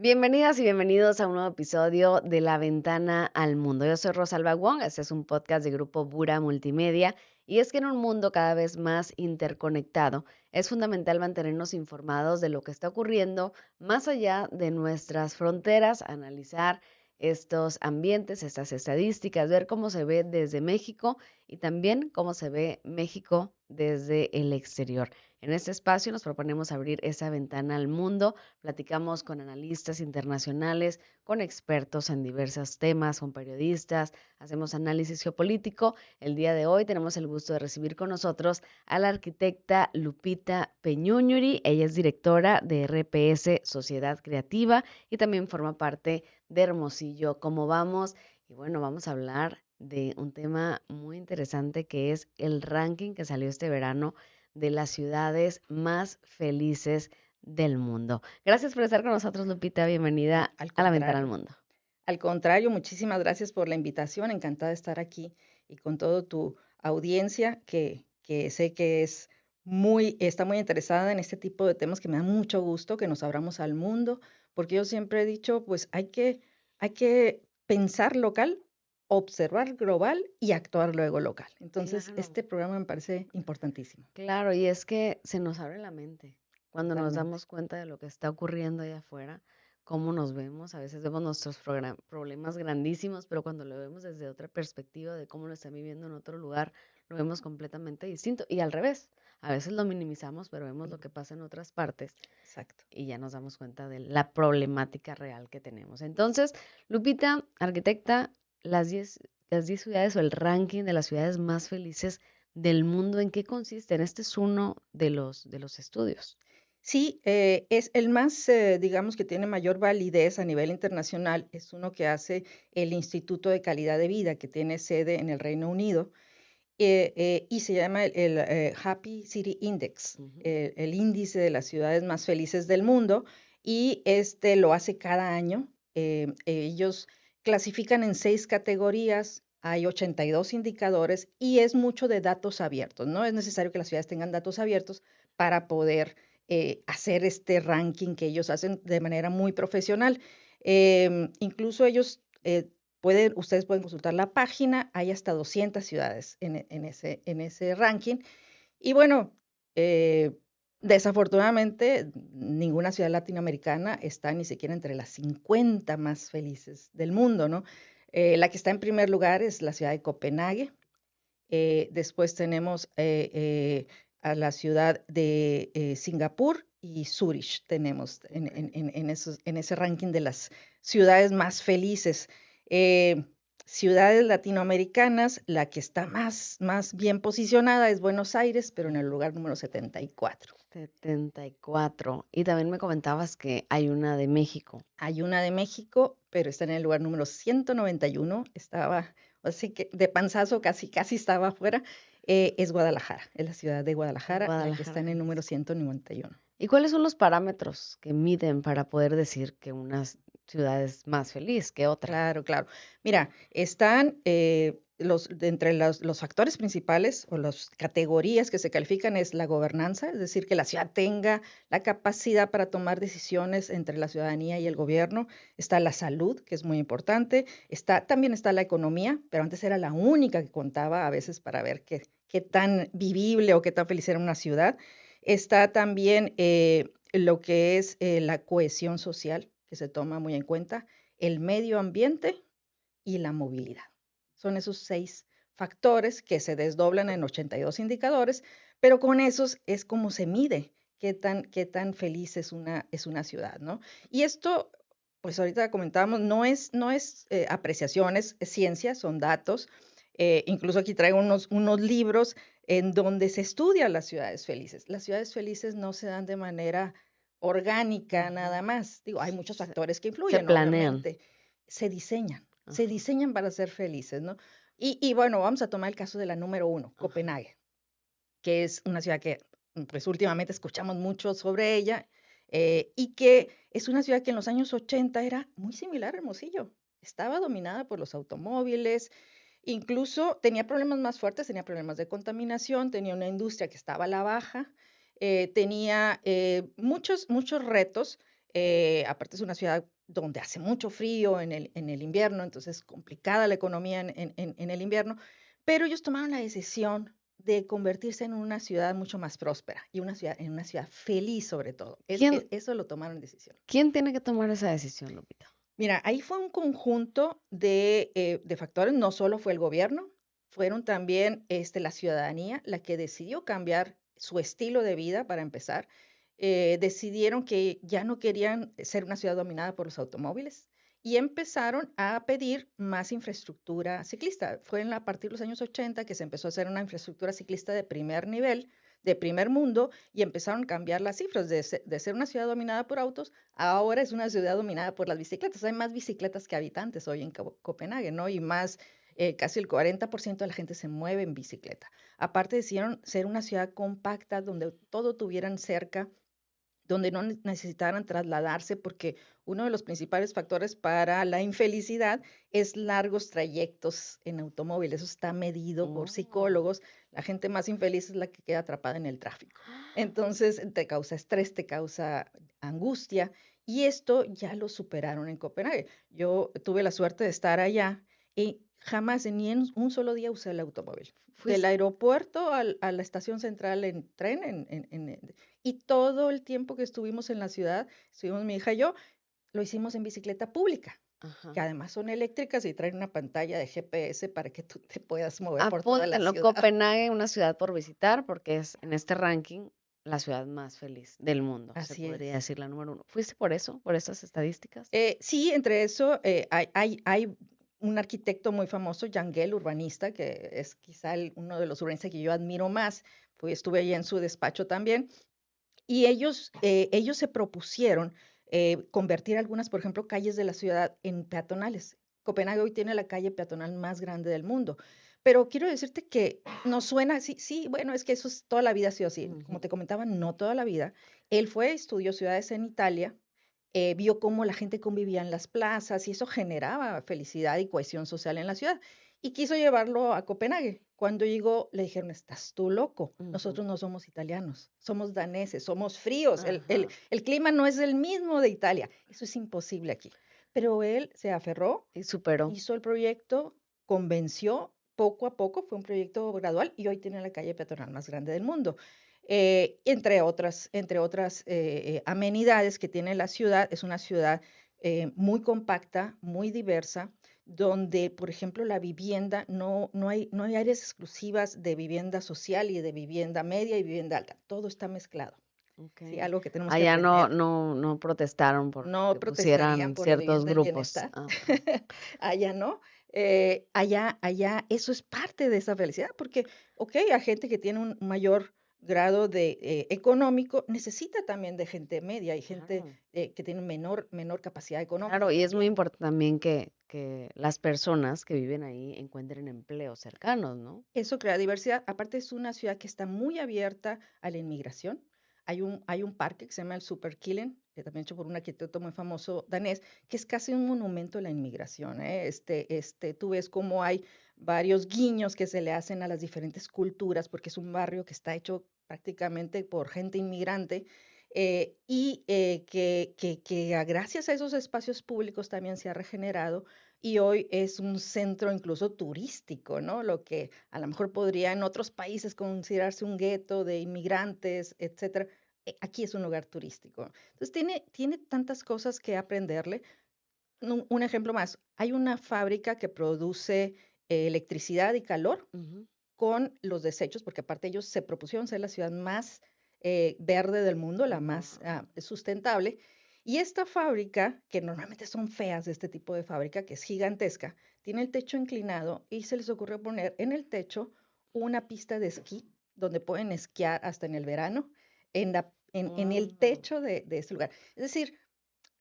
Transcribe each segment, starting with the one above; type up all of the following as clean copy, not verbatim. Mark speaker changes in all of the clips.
Speaker 1: Bienvenidas y bienvenidos a un nuevo episodio de La Ventana al Mundo. Yo soy Rosalba Wong, este es un podcast de Grupo Bura Multimedia y es que en un mundo cada vez más interconectado es fundamental mantenernos informados de lo que está ocurriendo más allá de nuestras fronteras, analizar estos ambientes, estas estadísticas, ver cómo se ve desde México y también cómo se ve México desde el exterior. En este espacio nos proponemos abrir esa ventana al mundo. Platicamos con analistas internacionales, con expertos en diversos temas, con periodistas, hacemos análisis geopolítico. El día de hoy tenemos el gusto de recibir con nosotros a la arquitecta Lupita Peñuñuri. Ella es directora de RPS Sociedad Creativa y también forma parte de Hermosillo. ¿Cómo vamos? Y bueno, vamos a hablar de un tema muy interesante que es el ranking que salió este verano de las ciudades más felices del mundo. Gracias por estar con nosotros, Lupita. Bienvenida
Speaker 2: Al
Speaker 1: a La Ventana al
Speaker 2: contrario,
Speaker 1: Mundo.
Speaker 2: al contrario, muchísimas gracias por la invitación, encantada de estar aquí y con todo tu audiencia que sé que está muy interesada en este tipo de temas que me da mucho gusto que nos abramos al mundo, porque yo siempre he dicho, pues hay que pensar local, observar global y actuar luego local. Entonces,
Speaker 1: Claro,
Speaker 2: este programa me parece importantísimo,
Speaker 1: claro, y es que se nos abre la mente cuando nos
Speaker 2: totalmente.
Speaker 1: damos cuenta de lo que está ocurriendo allá afuera, cómo nos vemos. A veces vemos nuestros problemas grandísimos, pero cuando lo vemos desde otra perspectiva de cómo lo están viviendo en otro lugar, lo vemos completamente distinto. Y al revés, a veces lo minimizamos, pero vemos lo que pasa en otras partes
Speaker 2: Exacto.
Speaker 1: y ya nos damos cuenta de la problemática real que tenemos. Entonces, Lupita, arquitecta, las diez ciudades o el ranking de las ciudades más felices del mundo, ¿en qué consisten? Este es uno de los estudios.
Speaker 2: Sí, es el más, digamos, que tiene mayor validez a nivel internacional, es uno que hace el Instituto de Calidad de Vida, que tiene sede en el Reino Unido, y se llama el Happy City Index,
Speaker 1: Ujú.
Speaker 2: el índice de las ciudades más felices del mundo, y este lo hace cada año. Ellos clasifican en 6 categorías, hay 82 indicadores y es mucho de datos abiertos. No es necesario que las ciudades tengan datos abiertos para poder hacer este ranking que ellos hacen de manera muy profesional. Incluso ellos ustedes pueden consultar la página, hay hasta 200 ciudades en ese ranking. Y bueno, eh, desafortunadamente, ninguna ciudad latinoamericana está ni siquiera entre las 50 más felices del mundo, ¿no? La que está en primer lugar es la ciudad de Copenhague. Después tenemos a la ciudad de Singapur y Zurich tenemos
Speaker 1: Ok.
Speaker 2: en ese ranking de las ciudades más felices. Eh, Ciudades latinoamericanas, la que está más bien posicionada es Buenos Aires, pero en el
Speaker 1: Ujú.
Speaker 2: lugar número 74.
Speaker 1: 74. Y también me comentabas que hay una de México.
Speaker 2: Hay una de México, pero está en el lugar número 191. Estaba, así que de panzazo casi estaba afuera. Es Guadalajara, es la ciudad de Guadalajara, la que está
Speaker 1: Guadalajara,
Speaker 2: en el número
Speaker 1: Jalisco.
Speaker 2: 191.
Speaker 1: ¿Y cuáles son los parámetros que miden para poder decir que una ciudad es más feliz que otra?
Speaker 2: Claro, claro. Mira, están entre los factores principales o las categorías que se califican es la gobernanza, es decir, que la ciudad tenga la capacidad para tomar decisiones entre la ciudadanía y el gobierno. Está la salud, que es muy importante. También está la economía, pero antes era la única que contaba a veces para ver qué tan vivible o qué tan feliz era una ciudad. Está también lo que es la cohesión social, que se toma muy en cuenta el medio ambiente y la movilidad. Son esos 6 factores que se desdoblan en 82 indicadores, pero con esos es como se mide qué tan feliz es una ciudad, ¿no? Y esto, pues ahorita comentábamos, no es apreciaciones, es ciencia, son datos. Incluso aquí traigo unos libros en donde se estudian las ciudades felices. Las ciudades felices no se dan de manera orgánica
Speaker 1: Ujú.
Speaker 2: nada más. Digo, hay muchos
Speaker 1: Se,
Speaker 2: factores que
Speaker 1: se
Speaker 2: influyen,
Speaker 1: planean.
Speaker 2: obviamente. Se
Speaker 1: Ajá.
Speaker 2: diseñan para ser felices, ¿no? Y bueno, vamos a tomar el caso de la número 1,
Speaker 1: Ajá.
Speaker 2: Copenhague, que es una ciudad que pues últimamente escuchamos mucho sobre ella, y que es una ciudad que en los años 80 era muy similar a Hermosillo. Estaba dominada por los automóviles, incluso tenía problemas más fuertes, tenía problemas de contaminación, tenía una industria que estaba a la baja, tenía muchos retos. Aparte es una ciudad donde hace mucho frío en el invierno, entonces es complicada la economía en el invierno, pero ellos tomaron la decisión de convertirse en una ciudad mucho más próspera y en una ciudad feliz sobre todo.
Speaker 1: ¿Quién,
Speaker 2: Eso lo tomaron decisión.
Speaker 1: quién tiene que tomar esa decisión, Lupita?
Speaker 2: Mira, ahí fue un conjunto de factores, no solo fue el gobierno, fueron también la ciudadanía la que decidió cambiar su estilo de vida para empezar. Decidieron que ya no querían ser una ciudad dominada por los automóviles y empezaron a pedir más infraestructura ciclista. Fue a partir de los años 80 que se empezó a hacer una infraestructura ciclista de primer nivel, de primer mundo, y empezaron a cambiar las cifras de ser una ciudad dominada por autos. Ahora es una ciudad dominada por las bicicletas. Hay más bicicletas que habitantes hoy en Copenhague, ¿no? Y más, casi el 40% de la gente se mueve en bicicleta. Aparte decidieron ser una ciudad compacta donde todo tuvieran cerca, donde no necesitaran trasladarse, porque uno de los principales factores para la infelicidad es largos trayectos en automóvil. Eso está medido por
Speaker 1: Oh.
Speaker 2: psicólogos. La gente más infeliz es la que queda atrapada en el tráfico. Entonces, te causa estrés, te causa angustia, y esto ya lo superaron en Copenhague. Yo tuve la suerte de estar allá y jamás, ni en un solo día usé el automóvil. Del
Speaker 1: Fuiste,
Speaker 2: aeropuerto a la estación central en tren, y todo el tiempo que estuvimos en la ciudad, estuvimos mi hija y yo, lo hicimos en bicicleta pública,
Speaker 1: ajá.
Speaker 2: que además son eléctricas y traen una pantalla de GPS para que tú te puedas mover por toda la
Speaker 1: Apúntenlo,
Speaker 2: ciudad.
Speaker 1: Copenhague, una ciudad por visitar, porque es en este ranking la ciudad más feliz del mundo, se
Speaker 2: Así
Speaker 1: podría
Speaker 2: es.
Speaker 1: decir la número uno. ¿Fuiste por eso, por esas estadísticas?
Speaker 2: Sí, entre eso, hay un arquitecto muy famoso, Jan Gehl, urbanista, que es quizá uno de los urbanistas que yo admiro más, pues estuve allí en su despacho también. Y ellos se propusieron convertir algunas, por ejemplo, calles de la ciudad en peatonales. Copenhague hoy tiene la calle peatonal más grande del mundo. Pero quiero decirte que nos suena así, sí, bueno, es que eso es, toda la vida ha sido así. Como
Speaker 1: Ujú.
Speaker 2: te comentaba, no toda la vida. Él estudió ciudades en Italia, vio cómo la gente convivía en las plazas y eso generaba felicidad y cohesión social en la ciudad. Y quiso llevarlo a Copenhague. Cuando llegó, le dijeron, estás tú loco,
Speaker 1: Ujú.
Speaker 2: nosotros no somos italianos, somos daneses, somos fríos,
Speaker 1: Ajá.
Speaker 2: el clima no es el mismo de Italia, eso es imposible aquí. Pero él se aferró,
Speaker 1: Y superó.
Speaker 2: hizo el proyecto, convenció poco a poco, fue un proyecto gradual y hoy tiene la calle peatonal más grande del mundo. Entre otras amenidades que tiene la ciudad, es una ciudad muy compacta, muy diversa, donde, por ejemplo, la vivienda, no hay áreas exclusivas de vivienda social y de vivienda media y vivienda alta, todo está mezclado, ¿sí?
Speaker 1: Okay.
Speaker 2: Algo que tenemos que
Speaker 1: Allá no,
Speaker 2: aprender.
Speaker 1: no, no protestaron
Speaker 2: No
Speaker 1: porque
Speaker 2: protestarían
Speaker 1: pusieran
Speaker 2: por la
Speaker 1: ciertos
Speaker 2: vivienda del
Speaker 1: grupos.
Speaker 2: bienestar.
Speaker 1: Ajá.
Speaker 2: Allá no. Allá eso es parte de esa felicidad, porque, ok, hay gente que tiene un mayor grado de económico, necesita también de gente media y gente
Speaker 1: Claro.
Speaker 2: que tiene menor capacidad
Speaker 1: Claro,
Speaker 2: económica
Speaker 1: y es muy
Speaker 2: también.
Speaker 1: importante también que las personas que viven ahí encuentren empleos cercanos, ¿no?
Speaker 2: Eso crea diversidad. Aparte es una ciudad que está muy abierta a la inmigración. Hay un parque que se llama el Superkillen, que también hecho por un arquitecto muy famoso danés, que es casi un monumento a la inmigración, ¿eh? Tú ves cómo hay varios guiños que se le hacen a las diferentes culturas, porque es un barrio que está hecho prácticamente por gente inmigrante, y gracias a esos espacios públicos también se ha regenerado y hoy es un centro incluso turístico, ¿no? Lo que a lo mejor podría en otros países considerarse un gueto de inmigrantes, etcétera. Aquí es un lugar turístico. Entonces tiene tantas cosas que aprenderle. Un ejemplo más, hay una fábrica que produce electricidad y calor
Speaker 1: Ujú.
Speaker 2: con los desechos, porque aparte ellos se propusieron ser la ciudad más verde del mundo, la más
Speaker 1: Wow.
Speaker 2: sustentable. Y esta fábrica, que normalmente son feas de este tipo de fábrica, que es gigantesca, tiene el techo inclinado y se les ocurrió poner en el techo una pista de esquí, donde pueden esquiar hasta en el verano, en el
Speaker 1: Wow.
Speaker 2: techo de este lugar. Es decir,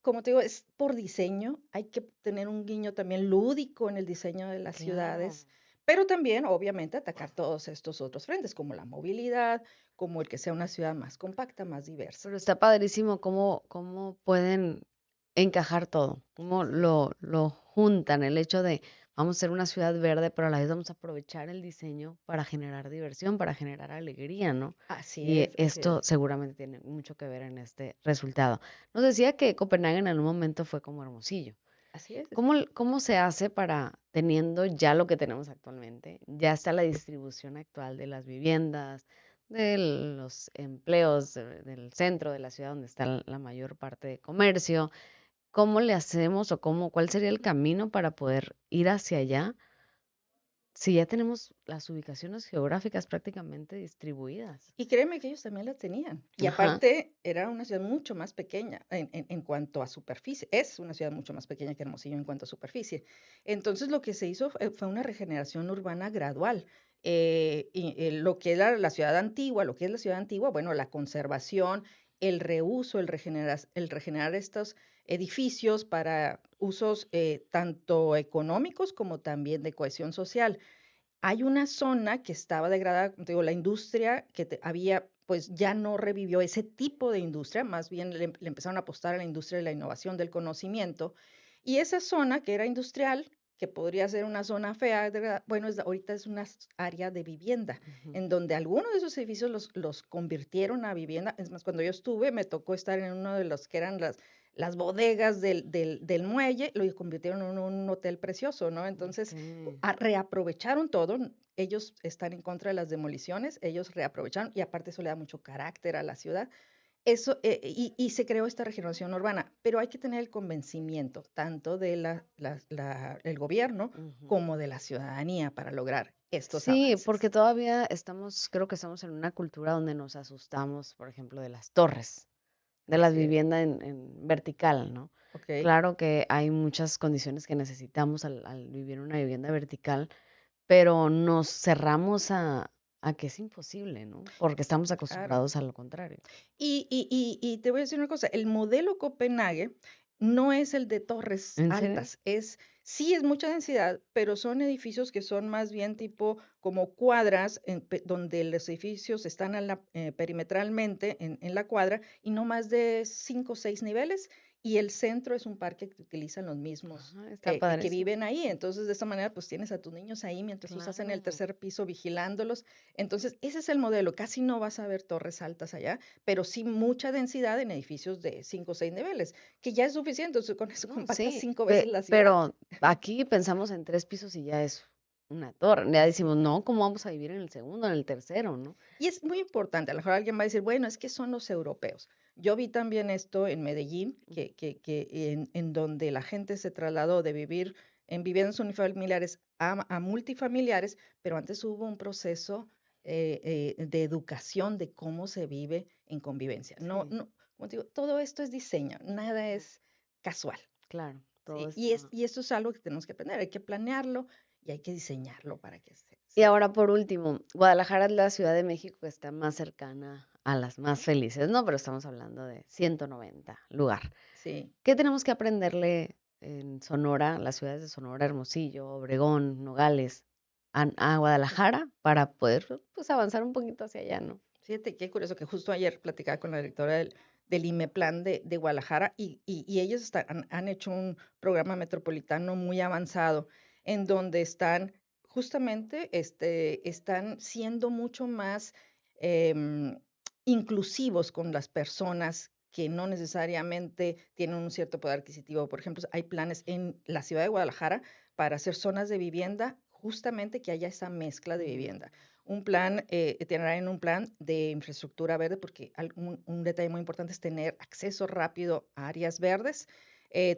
Speaker 2: como te digo, es por diseño, hay que tener un guiño también lúdico en el diseño de las
Speaker 1: Claro.
Speaker 2: ciudades, pero también, obviamente, atacar todos estos otros frentes, como la movilidad, como el que sea una ciudad más compacta, más diversa.
Speaker 1: Pero está padrísimo cómo pueden encajar todo, cómo lo juntan, el hecho de vamos a ser una ciudad verde, pero a la vez vamos a aprovechar el diseño para generar diversión, para generar alegría, ¿no?
Speaker 2: Así
Speaker 1: Y
Speaker 2: es, así
Speaker 1: esto
Speaker 2: es.
Speaker 1: seguramente tiene mucho que ver en este resultado. Nos decía que Copenhague en algún momento fue como Hermosillo.
Speaker 2: Así es.
Speaker 1: ¿Cómo se hace para, teniendo ya lo que tenemos actualmente, ya está la distribución actual de las viviendas, de los empleos, del centro de la ciudad donde está la mayor parte de comercio? ¿Cómo le hacemos o cuál sería el camino para poder ir hacia allá si ya tenemos las ubicaciones geográficas prácticamente distribuidas?
Speaker 2: Y créeme que ellos también la tenían. Y
Speaker 1: Ajá,
Speaker 2: aparte, era una ciudad mucho más pequeña en cuanto a superficie. Es una ciudad mucho más pequeña que Hermosillo en cuanto a superficie. Entonces, lo que se hizo fue una regeneración urbana gradual. Lo que era la ciudad antigua, lo que es la ciudad antigua, bueno, la conservación, el reuso, el regenerar estos edificios para usos tanto económicos como también de cohesión social. Hay una zona que estaba degradada, como te digo, la industria había, pues ya no revivió ese tipo de industria, más bien le empezaron a apostar a la industria de la innovación, del conocimiento. Y esa zona que era industrial, que podría ser una zona fea, bueno, ahorita es una área de vivienda,
Speaker 1: ujú,
Speaker 2: en donde algunos de esos edificios los convirtieron a vivienda. Es más, cuando yo estuve, me tocó estar en uno de los que eran las bodegas del muelle, lo convirtieron en un hotel precioso, ¿no? Entonces,
Speaker 1: ok.
Speaker 2: reaprovecharon todo. Ellos están en contra de las demoliciones, ellos reaprovecharon y aparte eso le da mucho carácter a la ciudad. Eso, y se creó esta regeneración urbana, pero hay que tener el convencimiento tanto de el gobierno
Speaker 1: Ujú.
Speaker 2: como de la ciudadanía para lograr estos
Speaker 1: Sí, porque
Speaker 2: avances.
Speaker 1: todavía creo que estamos en una cultura donde nos asustamos, por ejemplo, de las torres, de las
Speaker 2: Así es,
Speaker 1: viviendas en vertical, ¿no?
Speaker 2: ¿ok?
Speaker 1: Claro que hay muchas condiciones que necesitamos al vivir en una vivienda vertical, pero nos cerramos a que es imposible, ¿no? Porque estamos
Speaker 2: Claro.
Speaker 1: acostumbrados a lo contrario.
Speaker 2: Y te voy a decir una cosa, el modelo Copenhague no es el de torres
Speaker 1: ¿En serio?
Speaker 2: altas, sí es mucha densidad, pero son edificios que son más bien tipo como cuadras, donde los edificios están perimetralmente en la cuadra y no más de 5 o 6 niveles, y el centro es un parque que utilizan los mismos
Speaker 1: Ajá, está
Speaker 2: que
Speaker 1: padrísimo.
Speaker 2: viven ahí. Entonces, de esta manera, pues tienes a tus niños ahí mientras tú estás en el
Speaker 1: Claro.
Speaker 2: tercer piso vigilándolos. Entonces, ese es el modelo. Casi no vas a ver torres altas allá, pero sí mucha densidad en edificios de 5 o 6 niveles, que ya es suficiente, o sea, con eso
Speaker 1: No,
Speaker 2: compactas
Speaker 1: sí,
Speaker 2: 5 veces la ciudad.
Speaker 1: pero aquí pensamos en 3 pisos y ya es una torre. Ya
Speaker 2: Así
Speaker 1: decimos,
Speaker 2: es.
Speaker 1: no, ¿cómo vamos a vivir en el segundo, en el tercero, no?
Speaker 2: Y es muy importante, a lo mejor alguien va a decir, bueno, es que son los europeos. Yo vi también esto en Medellín, en donde la gente se trasladó de vivir en viviendas unifamiliares a multifamiliares, pero antes hubo un proceso de educación de cómo se vive en convivencia. No,
Speaker 1: Sí,
Speaker 2: no, como te digo, todo esto es diseño, nada
Speaker 1: ujú,
Speaker 2: es casual.
Speaker 1: claro, todo
Speaker 2: ¿Sí?
Speaker 1: está.
Speaker 2: Y esto es algo que tenemos que aprender, hay que planearlo y hay que diseñarlo para que
Speaker 1: Y
Speaker 2: se dé.
Speaker 1: ahora, por último, Guadalajara es la Ciudad de México que está más cercana a las más felices, ¿no? Pero estamos hablando de 190 lugar.
Speaker 2: Sí.
Speaker 1: ¿Qué tenemos que aprenderle en Sonora, las ciudades de Sonora, Hermosillo, Obregón, Nogales, a Guadalajara para poder, pues, avanzar un poquito hacia allá, ¿no?
Speaker 2: Fíjate qué curioso que justo ayer platicaba con la directora del IMEPLAN de Guadalajara y ellos han hecho un programa metropolitano muy avanzado en donde están justamente están siendo mucho más em, inclusivos con las personas que no necesariamente tienen un cierto poder adquisitivo. Por ejemplo, hay planes en la ciudad de Guadalajara para hacer zonas de vivienda, justamente que haya esa mezcla de
Speaker 1: Mm,
Speaker 2: vivienda tendrá en un plan de infraestructura verde, porque un detalle muy importante es tener acceso rápido a áreas verdes.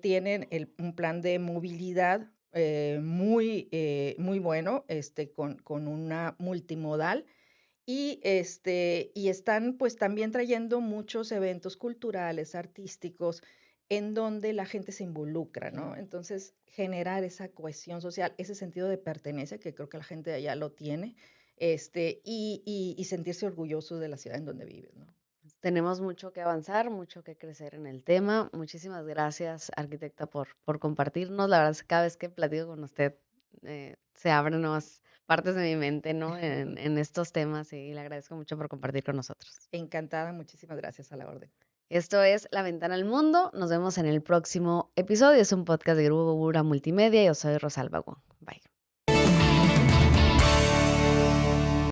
Speaker 2: Tienen un plan de movilidad muy bueno, con una multimodal. Y están pues también trayendo muchos eventos culturales, artísticos, en donde la gente se involucra, ¿no?
Speaker 1: claro.
Speaker 2: Entonces, generar esa cohesión social, ese sentido de pertenencia que creo que la gente de allá lo tiene, y sentirse orgulloso de la ciudad en donde vives, ¿no?
Speaker 1: Tenemos mucho que avanzar, mucho que crecer en el tema. Muchísimas gracias, arquitecta, por compartirnos. La verdad es que cada vez que platico con usted, se abren nuevas partes de mi mente, ¿no? En estos temas y le agradezco mucho por compartir con nosotros.
Speaker 2: Encantada, muchísimas gracias a la orden.
Speaker 1: Esto es La Ventana al Mundo. Nos vemos en el próximo episodio. Es un podcast de Grupo Bura Multimedia. Yo soy Rosalba Wong. Bye.